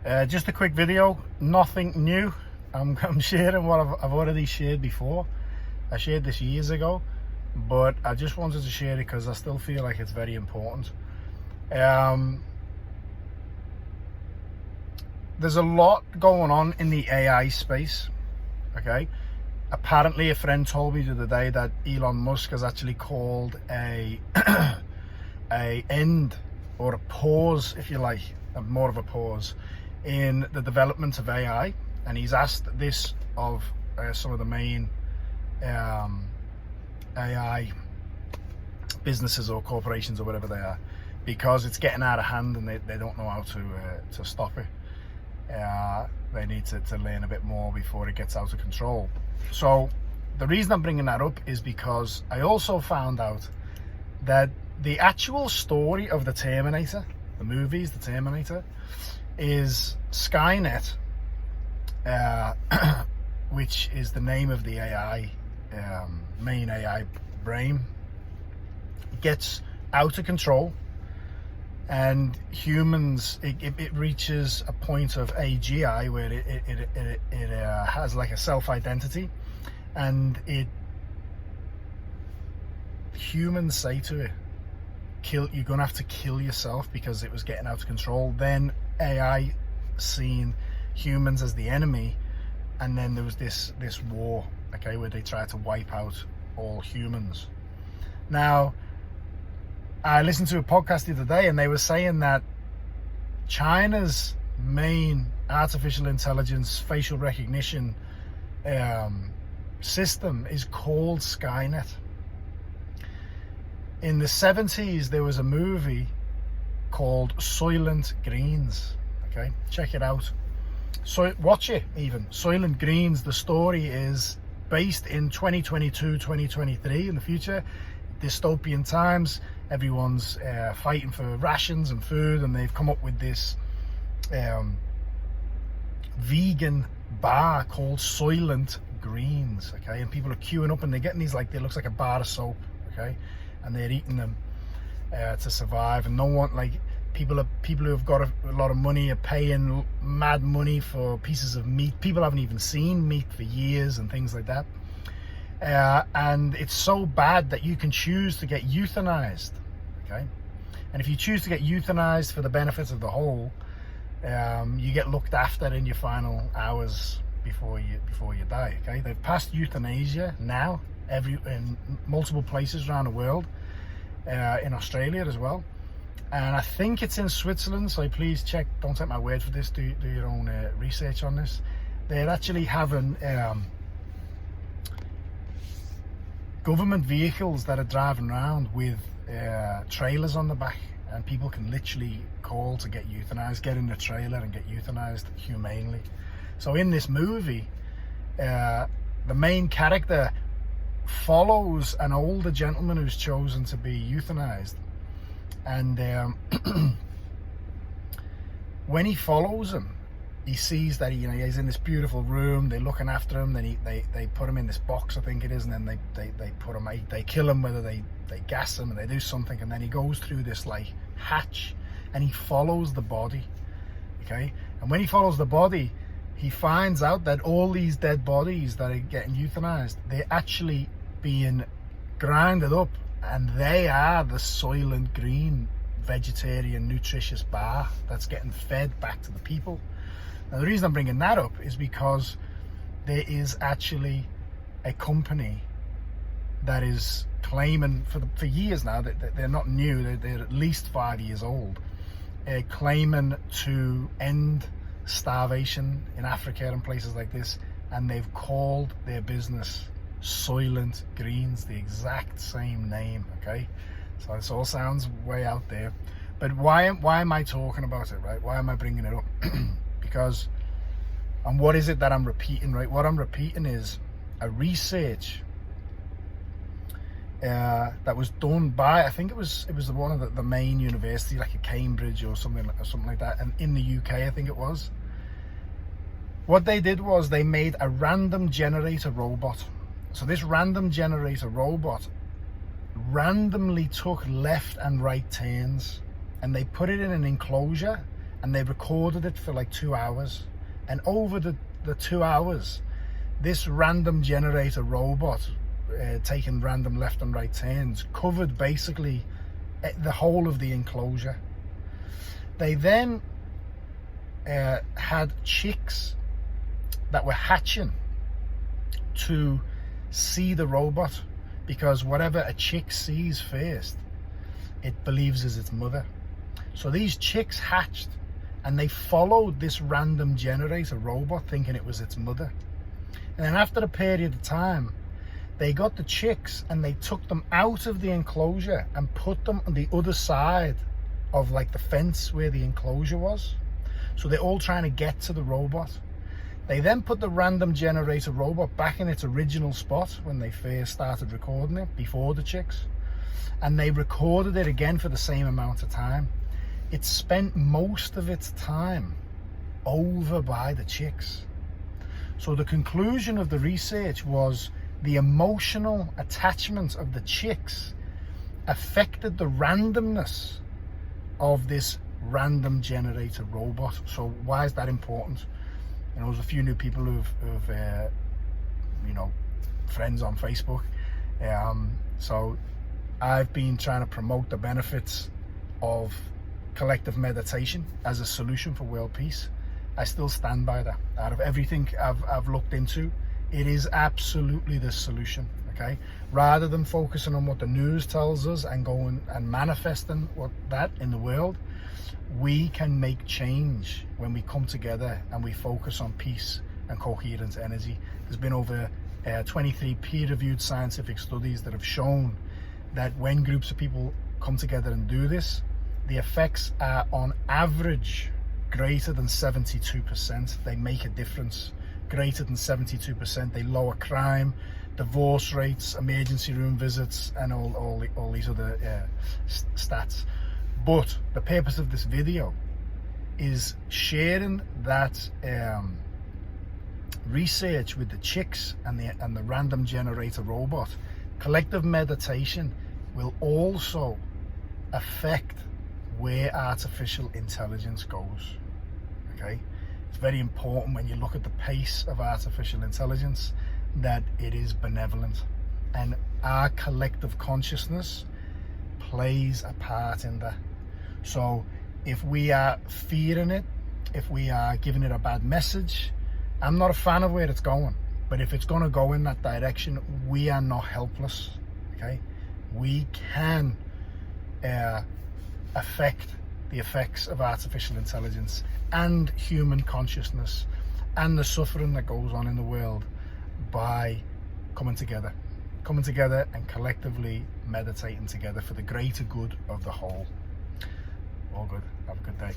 Just a quick video, nothing new. I'm sharing what I've already shared before. I shared this years ago, but I just wanted to share it because I still feel like it's very important. There's a lot going on in the AI space, okay? Apparently a friend told me the other day that Elon Musk has actually called a end, or a pause, if you like, more of a pause, in the development of AI, and he's asked this of some of the main AI businesses or corporations or whatever they are, because it's getting out of hand and they don't know how to stop it. They need to learn a bit more before it gets out of control. So the reason I'm bringing that up is because I also found out that the actual story of the Terminator, the movies, the Terminator, is Skynet, which is the name of the AI, main AI brain, gets out of control, and humans, it reaches a point of AGI where it has like a self-identity, and humans say to it, you're gonna have to kill yourself because it was getting out of control. Then AI seen humans as the enemy, and then there was this war, okay, where they tried to wipe out all humans. Now, I listened to a podcast the other day, and they were saying that China's main artificial intelligence facial recognition system is called Skynet. In the 70s, there was a movie called Soylent Greens. Okay, check it out. So watch it even. Soylent Greens, the story is based in 2022, 2023, in the future, dystopian times. Everyone's fighting for rations and food, and they've come up with this vegan bar called Soylent Greens, okay? And people are queuing up, and they're getting these, like, it looks like a bar of soap, okay? And they're eating them to survive. And no one, like, people who have got a lot of money are paying mad money for pieces of meat. People haven't even seen meat for years and things like that. And it's so bad that you can choose to get euthanized, okay? And if you choose to get euthanized for the benefits of the whole, you get looked after in your final hours before you die, okay? They've passed euthanasia now in multiple places around the world, in Australia as well, and I think it's in Switzerland. So please check, don't take my word for this, do your own research on this. They're actually having government vehicles that are driving around with trailers on the back, and people can literally call to get euthanized, get in the trailer and get euthanized humanely. So in this movie, the main character follows an older gentleman who's chosen to be euthanized, and when he follows him, he sees that he's in this beautiful room. They're looking after him. Then they put him in this box, I think it is, and then they put him, they kill him, whether they gas him and they do something, and then he goes through this like hatch, and he follows the body, okay? And when he follows the body, he finds out that all these dead bodies that are getting euthanized, they're actually being grinded up, and they are the Soylent Green vegetarian nutritious bar that's getting fed back to the people. Now, the reason I'm bringing that up is because there is actually a company that is claiming for years now, that they're not new, they're at least 5 years old, claiming to end starvation in Africa and places like this, and they've called their business Soylent Greens, the exact same name, okay? So this all sounds way out there, but why am I talking about it, right? Why am I bringing it up? Because, and what is it that I'm repeating, right? What I'm repeating is a research that was done by, I think it was one of the main university, like a Cambridge or something like that, and in the UK, I think it was. What they did was they made a random generator robot. So this random generator robot randomly took left and right turns, and they put it in an enclosure, and they recorded it for like 2 hours. And over the 2 hours, this random generator robot, taking random left and right turns, covered basically the whole of the enclosure. They then had chicks that were hatching to see the robot, because whatever a chick sees first, it believes is its mother. So these chicks hatched, and they followed this random generator robot thinking it was its mother. And then after a period of time, they got the chicks and they took them out of the enclosure and put them on the other side of like the fence where the enclosure was. So they're all trying to get to the robot. They then put the random generator robot back in its original spot when they first started recording it, before the chicks. And they recorded it again for the same amount of time. It spent most of its time over by the chicks. So the conclusion of the research was the emotional attachment of the chicks affected the randomness of this random generator robot. So why is that important? You know, there's a few new people who've you know, friends on Facebook. So I've been trying to promote the benefits of collective meditation as a solution for world peace. I still stand by that. Out of everything I've looked into, it is absolutely the solution. Okay, rather than focusing on what the news tells us and going and manifesting that in the world, we can make change when we come together and we focus on peace and coherent energy. There's been over 23 peer-reviewed scientific studies that have shown that when groups of people come together and do this, the effects are on average greater than 72%. They make a difference. Greater than 72%. They lower crime, divorce rates, emergency room visits, and all these other stats. But the purpose of this video is sharing that research with the chicks and the random generator robot. Collective meditation will also affect where artificial intelligence goes. Okay, it's very important when you look at the pace of artificial intelligence that it is benevolent, and our collective consciousness plays a part in that. So if we are fearing it, if we are giving it a bad message, I'm not a fan of where it's going, but if it's going to go in that direction, we are not helpless. Okay, we can affect the effects of artificial intelligence and human consciousness and the suffering that goes on in the world by coming together and collectively meditating together for the greater good of the whole. All good. Have a good day.